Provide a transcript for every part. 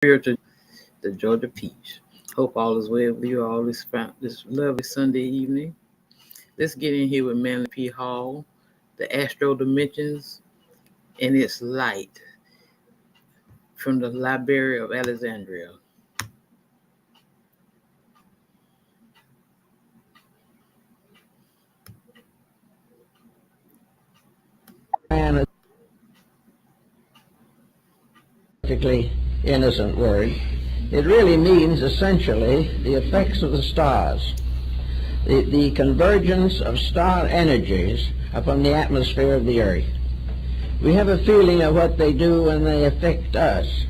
here to the Georgia Peach. Hope all is well with you all this lovely Sunday evening. Let's get in here with Manly P. Hall, the Astro Dimensions and its light from the Library of Alexandria. Man, practically innocent word. It really means essentially the effects of the stars, the convergence of star energies upon the atmosphere of the earth. We have a feeling of what they do when they affect us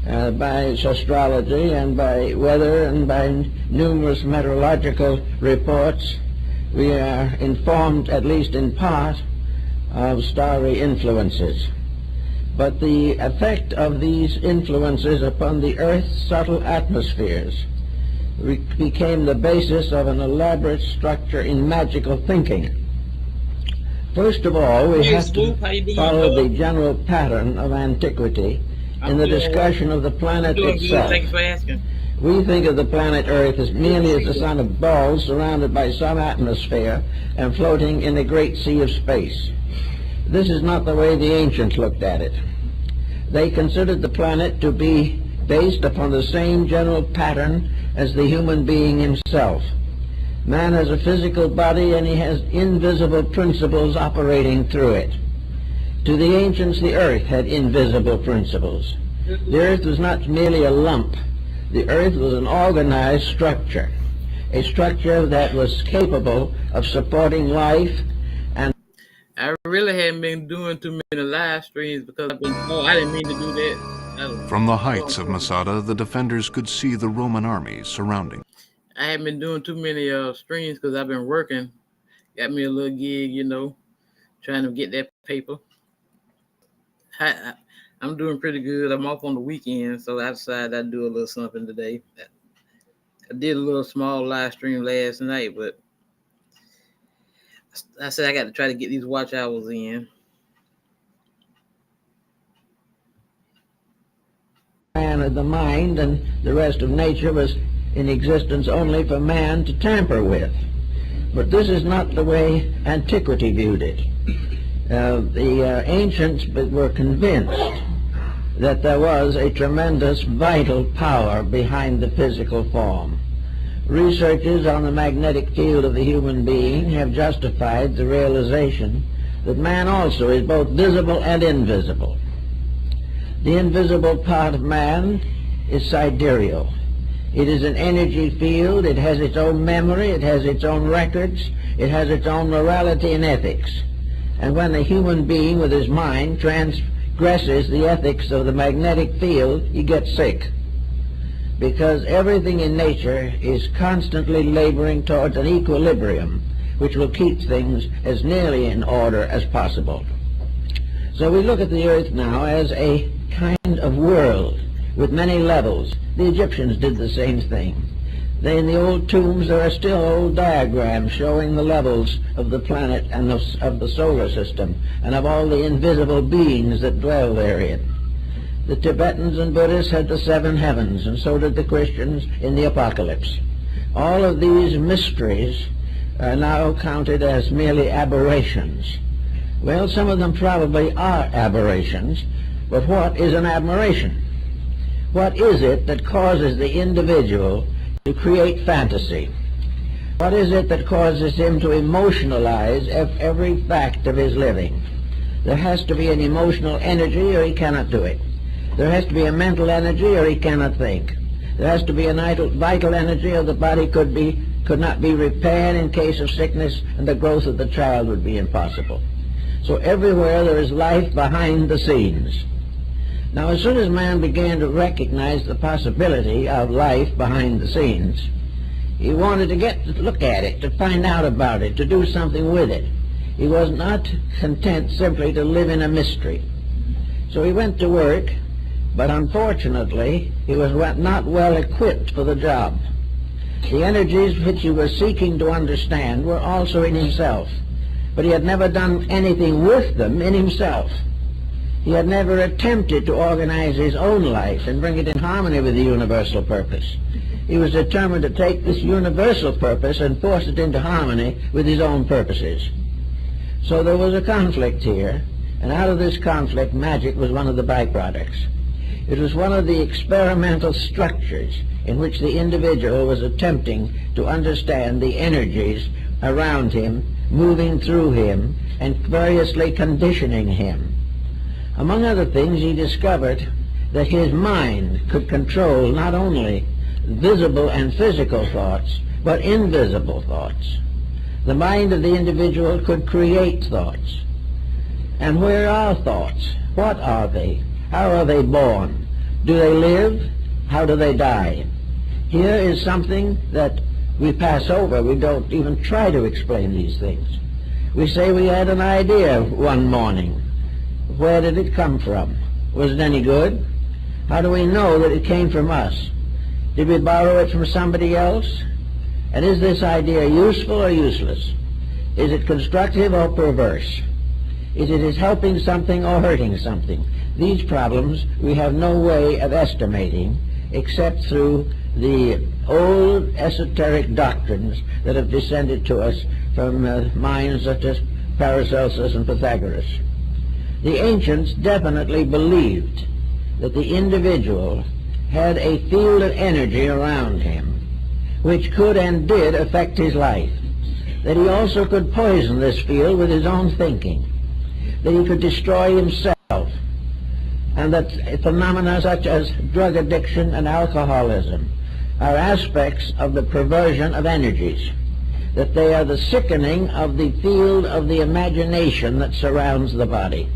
by astrology and by weather and by numerous meteorological reports. We are informed, at least in part, of starry influences. But the effect of these influences upon the Earth's subtle atmospheres became the basis of an elaborate structure in magical thinking. First of all, we have to follow the general pattern of antiquity in the discussion of the planet itself. Thanks for asking. We think of the planet Earth as merely as a son of balls surrounded by some atmosphere and floating in a great sea of space. This is not the way the ancients looked at it. They considered the planet to be based upon the same general pattern as the human being himself. Man has a physical body and he has invisible principles operating through it. To the ancients, the earth had invisible principles. The earth was not merely a lump. The earth was an organized structure, a structure that was capable of supporting life. I really haven't been doing too many live streams because I didn't mean to do that. From the heights of Masada, the defenders could see the Roman armies surrounding. I haven't been doing too many streams because I've been working. Got me a little gig, trying to get that paper. I'm doing pretty good. I'm off on the weekend, so I decided I'd do a little something today. I did a little small live stream last night, but I said I got to try to get these watch hours in. Man of the mind and the rest of nature was in existence only for man to tamper with. But this is not the way antiquity viewed it. The ancients were convinced that there was a tremendous vital power behind the physical form. Researches on the magnetic field of the human being have justified the realization that man also is both visible and invisible. The invisible part of man is sidereal. It is an energy field. It has its own memory. It has its own records. It has its own morality and ethics. And when a human being with his mind transgresses the ethics of the magnetic field, he gets sick. Because everything in nature is constantly laboring towards an equilibrium which will keep things as nearly in order as possible. So we look at the earth now as a kind of world with many levels. The Egyptians did the same thing. In the old tombs there are still old diagrams showing the levels of the planet and of the solar system and of all the invisible beings that dwell therein. The Tibetans and Buddhists had the seven heavens, and so did the Christians in the Apocalypse. All of these mysteries are now counted as merely aberrations. Well, some of them probably are aberrations, but what is an aberration? What is it that causes the individual to create fantasy? What is it that causes him to emotionalize every fact of his living? There has to be an emotional energy or he cannot do it. There has to be a mental energy or he cannot think. There has to be a vital energy or the body could not be repaired in case of sickness and the growth of the child would be impossible. So everywhere there is life behind the scenes. Now as soon as man began to recognize the possibility of life behind the scenes, he wanted to look at it, to find out about it, to do something with it. He was not content simply to live in a mystery. So he went to work. But unfortunately, he was not well equipped for the job. The energies which he was seeking to understand were also in himself, but he had never done anything with them in himself. He had never attempted to organize his own life and bring it in harmony with the universal purpose. He was determined to take this universal purpose and force it into harmony with his own purposes. So there was a conflict here, and out of this conflict, magic was one of the byproducts. It was one of the experimental structures in which the individual was attempting to understand the energies around him, moving through him, and variously conditioning him. Among other things, he discovered that his mind could control not only visible and physical thoughts, but invisible thoughts. The mind of the individual could create thoughts. And where are thoughts? What are they? How are they born? Do they live? How do they die? Here is something that we pass over. We don't even try to explain these things. We say we had an idea one morning. Where did it come from? Was it any good? How do we know that it came from us? Did we borrow it from somebody else? And is this idea useful or useless? Is it constructive or perverse? Is it helping something or hurting something? These problems we have no way of estimating except through the old esoteric doctrines that have descended to us from minds such as Paracelsus and Pythagoras. The ancients definitely believed that the individual had a field of energy around him which could and did affect his life, that he also could poison this field with his own thinking, that he could destroy himself, and that phenomena such as drug addiction and alcoholism are aspects of the perversion of energies, that they are the sickening of the field of the imagination that surrounds the body.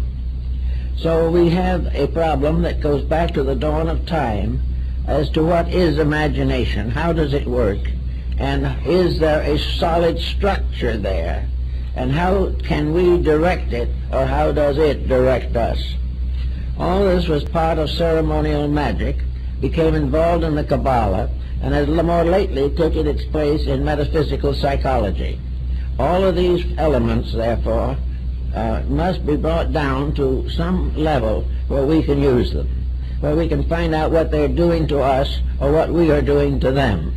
So we have a problem that goes back to the dawn of time as to what is imagination, how does it work, and is there a solid structure there, and how can we direct it, or how does it direct us? All this was part of ceremonial magic, became involved in the Kabbalah, and has more lately taken its place in metaphysical psychology. All of these elements, therefore, must be brought down to some level where we can use them, where we can find out what they're doing to us or what we are doing to them.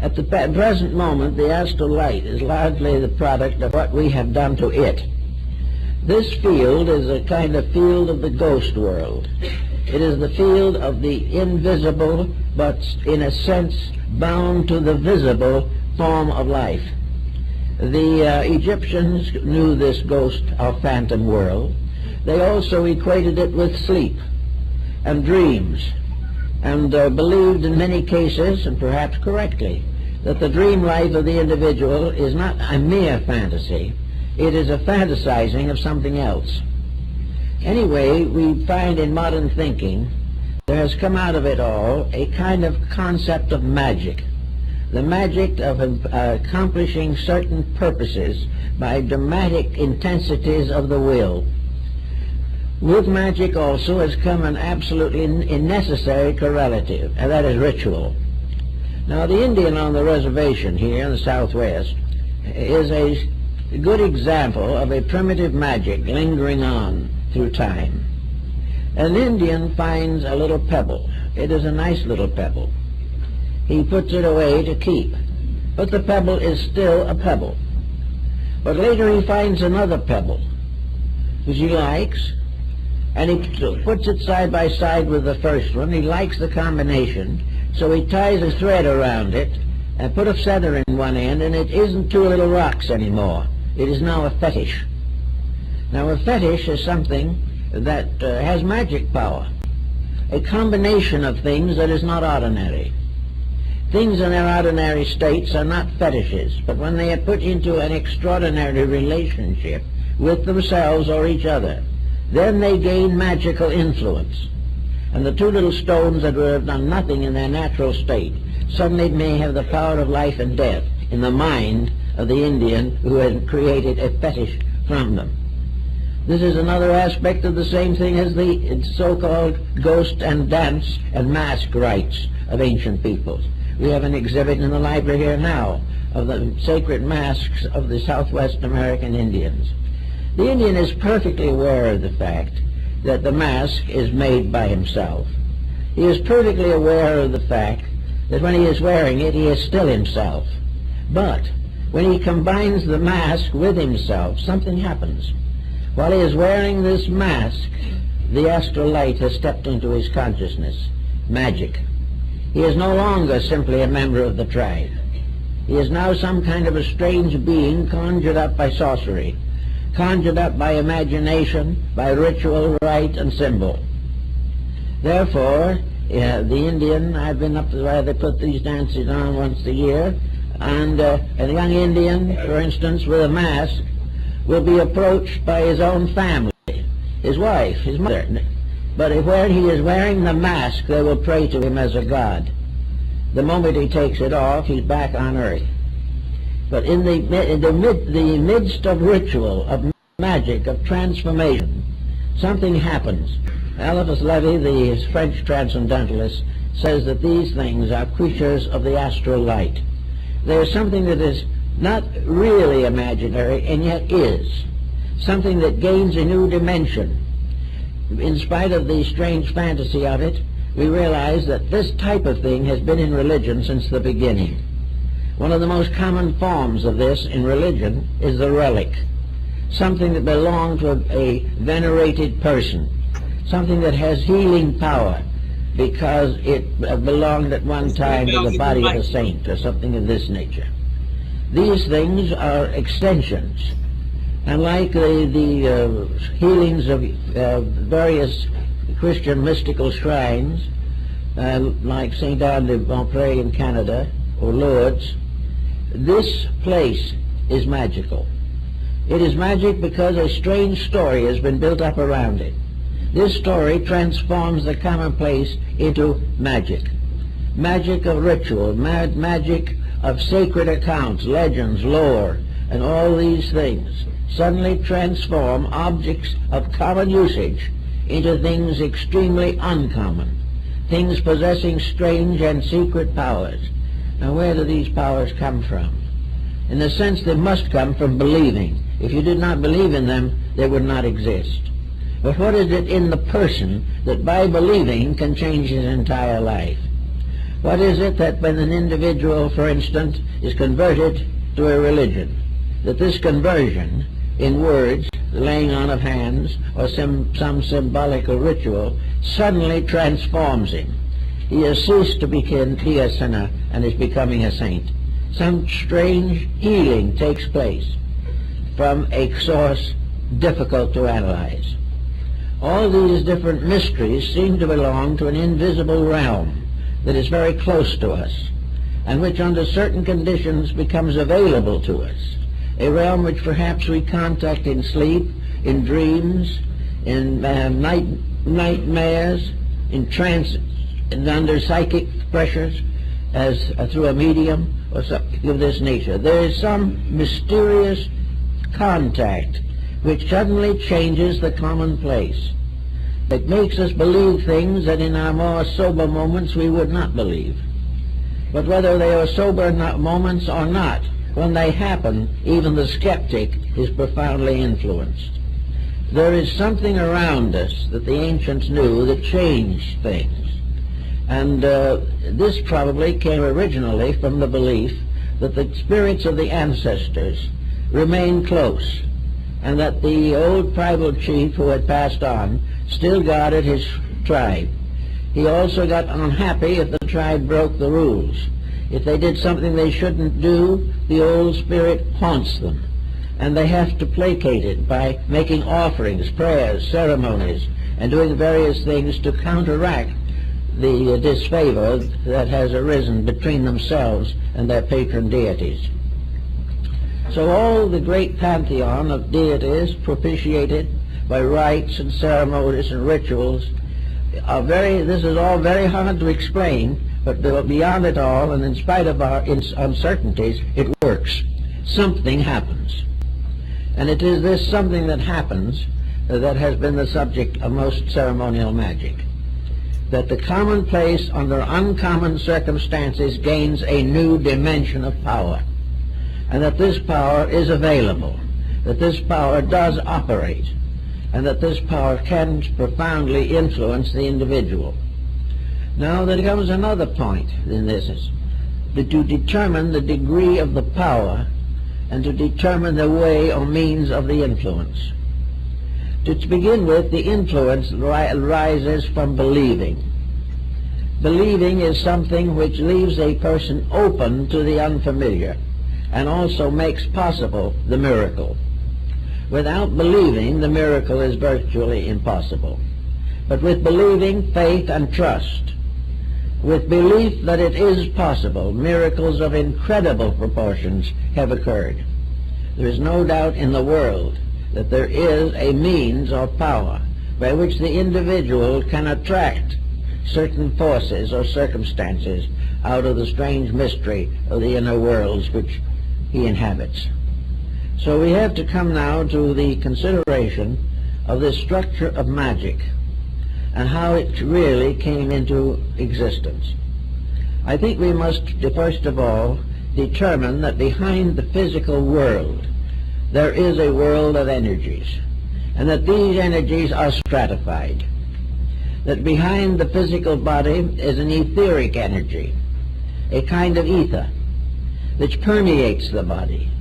At the present moment, the astral light is largely the product of what we have done to it. This field is a kind of field of the ghost world. It is the field of the invisible, but in a sense bound to the visible form of life. The Egyptians knew this ghost or phantom world. They also equated it with sleep and dreams, and believed in many cases, and perhaps correctly, that the dream life of the individual is not a mere fantasy. It is a fantasizing of something else. Anyway, we find in modern thinking there has come out of it all a kind of concept of magic. The magic of accomplishing certain purposes by dramatic intensities of the will. With magic also has come an absolutely necessary correlative, and that is ritual. Now, the Indian on the reservation here in the Southwest is a good example of a primitive magic lingering on through time. An Indian finds a little pebble. It is a nice little pebble. He puts it away to keep, but the pebble is still a pebble. But later he finds another pebble, which he likes, and he puts it side by side with the first one. He likes the combination, so he ties a thread around it and put a feather in one end, and it isn't two little rocks anymore. It is now a fetish. Now, a fetish is something that has magic power, a combination of things that is not ordinary. Things in their ordinary states are not fetishes, but when they are put into an extraordinary relationship with themselves or each other, then they gain magical influence. And the two little stones that would have done nothing in their natural state suddenly may have the power of life and death in the mind of the Indian who had created a fetish from them. This is another aspect of the same thing as the so-called ghost and dance and mask rites of ancient peoples. We have an exhibit in the library here now of the sacred masks of the Southwest American Indians. The Indian is perfectly aware of the fact that the mask is made by himself. He is perfectly aware of the fact that when he is wearing it, he is still himself. But when he combines the mask with himself, something happens. While he is wearing this mask, the astral light has stepped into his consciousness. Magic. He is no longer simply a member of the tribe. He is now some kind of a strange being conjured up by sorcery, conjured up by imagination, by ritual, rite, and symbol. Therefore, the Indian, I've been up to where they put these dances on once a year, and a young Indian, for instance, with a mask, will be approached by his own family, his wife, his mother. But when he is wearing the mask, they will pray to him as a god. The moment he takes it off, he's back on earth. But in the midst of ritual, of magic, of transformation, something happens. Eliphas Levi, the French transcendentalist, says that these things are creatures of the astral light. There's something that is not really imaginary and yet is, something that gains a new dimension. In spite of the strange fantasy of it, we realize that this type of thing has been in religion since the beginning. One of the most common forms of this in religion is the relic, something that belonged to a venerated person, something that has healing power because it belonged at one time to the body of a saint or something of this nature. These things are extensions, and like the healings of various Christian mystical shrines, like St. Anne de Beaupré in Canada or Lourdes, this place is magical. It is magic because a strange story has been built up around it. This story transforms the commonplace into magic. Magic of ritual, magic of sacred accounts, legends, lore, and all these things suddenly transform objects of common usage into things extremely uncommon, things possessing strange and secret powers. Now, where do these powers come from? In a sense, they must come from believing. If you did not believe in them, they would not exist. But what is it in the person that by believing can change his entire life? What is it that when an individual, for instance, is converted to a religion, that this conversion in words, the laying on of hands, or some symbolical ritual, suddenly transforms him? He has ceased to be a sinner and is becoming a saint. Some strange healing takes place from a source difficult to analyze. All these different mysteries seem to belong to an invisible realm that is very close to us, and which under certain conditions becomes available to us, a realm which perhaps we contact in sleep, in dreams, in nightmares, in trances, and under psychic pressures, as through a medium or something of this nature. There is some mysterious contact which suddenly changes the commonplace. It makes us believe things that in our more sober moments we would not believe. But whether they are sober moments or not, when they happen, even the skeptic is profoundly influenced. There is something around us that the ancients knew that changed things. And this probably came originally from the belief that the spirits of the ancestors remained close, and that the old tribal chief who had passed on still guarded his tribe. He also got unhappy if the tribe broke the rules. If they did something they shouldn't do, the old spirit haunts them, and they have to placate it by making offerings, prayers, ceremonies, and doing various things to counteract the disfavor that has arisen between themselves and their patron deities. So all the great pantheon of deities propitiated by rites and ceremonies and rituals are this is all very hard to explain, but beyond it all, and in spite of our uncertainties, it works. Something happens. And it is this something that happens that has been the subject of most ceremonial magic. That the commonplace under uncommon circumstances gains a new dimension of power, and that this power is available, that this power does operate, and that this power can profoundly influence the individual. Now there comes another point in this, is that to determine the degree of the power and to determine the way or means of the influence. To begin with, the influence rises from believing. Believing is something which leaves a person open to the unfamiliar and also makes possible the miracle. Without believing, the miracle is virtually impossible. But with believing, faith, and trust, with belief that it is possible, miracles of incredible proportions have occurred. There is no doubt in the world that there is a means or power by which the individual can attract certain forces or circumstances out of the strange mystery of the inner worlds which he inhabits. So we have to come now to the consideration of this structure of magic and how it really came into existence. I think we must first of all determine that behind the physical world there is a world of energies, and that these energies are stratified. That behind the physical body is an etheric energy, a kind of ether which permeates the body,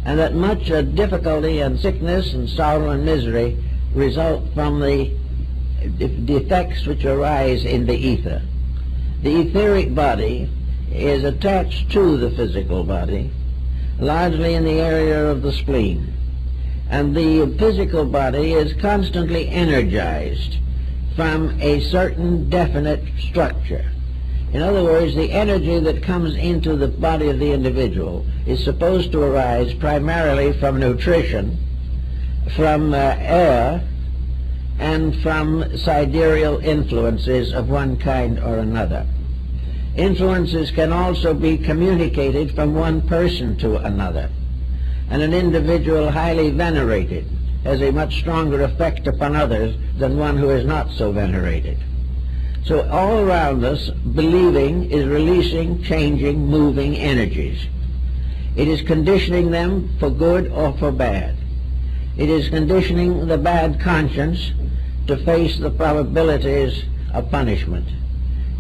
and that much difficulty and sickness and sorrow and misery result from the defects which arise in the ether. The etheric body is attached to the physical body, largely in the area of the spleen, and the physical body is constantly energized from a certain definite structure. In other words, the energy that comes into the body of the individual is supposed to arise primarily from nutrition, from air, and from sidereal influences of one kind or another. Influences can also be communicated from one person to another, and an individual highly venerated has a much stronger effect upon others than one who is not so venerated. So all around us, believing is releasing, changing, moving energies. It is conditioning them for good or for bad. It is conditioning the bad conscience to face the probabilities of punishment.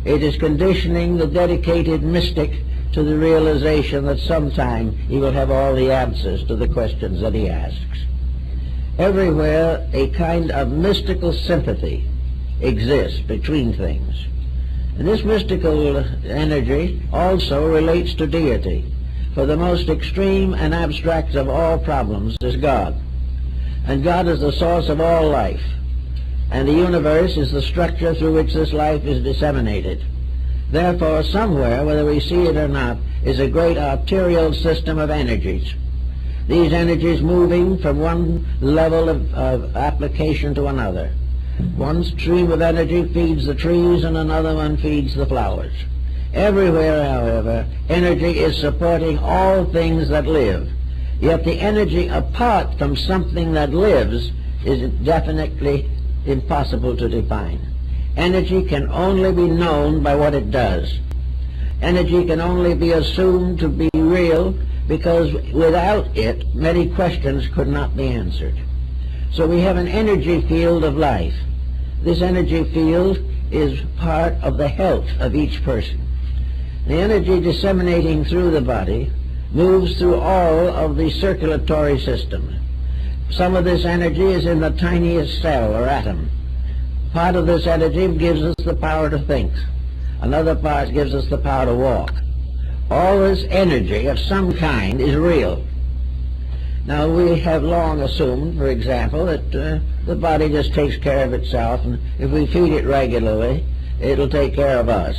It is conditioning the dedicated mystic to the realization that sometime he will have all the answers to the questions that he asks. Everywhere a kind of mystical sympathy exists between things. And this mystical energy also relates to deity, for the most extreme and abstract of all problems is God. And God is the source of all life, and the universe is the structure through which this life is disseminated. Therefore, somewhere, whether we see it or not, is a great arterial system of energies. These energies moving from one level of application to another. One stream of energy feeds the trees and another one feeds the flowers. Everywhere, however, energy is supporting all things that live. Yet the energy apart from something that lives is definitely impossible to define. Energy can only be known by what it does. Energy can only be assumed to be real because without it, many questions could not be answered. So we have an energy field of life. This energy field is part of the health of each person. The energy disseminating through the body moves through all of the circulatory systems. Some of this energy is in the tiniest cell or atom. Part of this energy gives us the power to think. Another part gives us the power to walk. All this energy of some kind is real. Now, we have long assumed, for example, that the body just takes care of itself, and if we feed it regularly, it'll take care of us.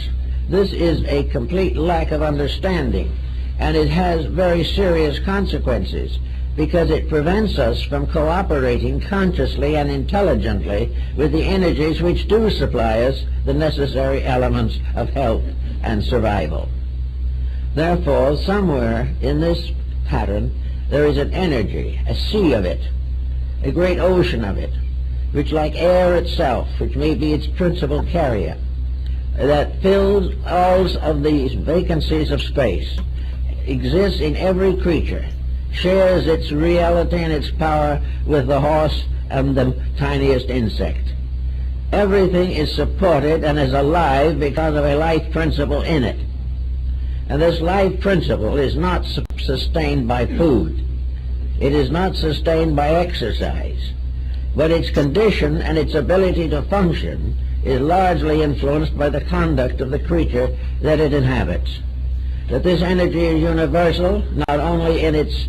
This is a complete lack of understanding, and it has very serious consequences, because it prevents us from cooperating consciously and intelligently with the energies which do supply us the necessary elements of health and survival. Therefore, somewhere in this pattern, there is an energy, a sea of it, a great ocean of it, which, like air itself, which may be its principal carrier, that fills all of these vacancies of space, exists in every creature, shares its reality and its power with the horse and the tiniest insect. Everything is supported and is alive because of a life principle in it. And this life principle is not sustained by food. It is not sustained by exercise. But its condition and its ability to function is largely influenced by the conduct of the creature that it inhabits. That this energy is universal, not only in its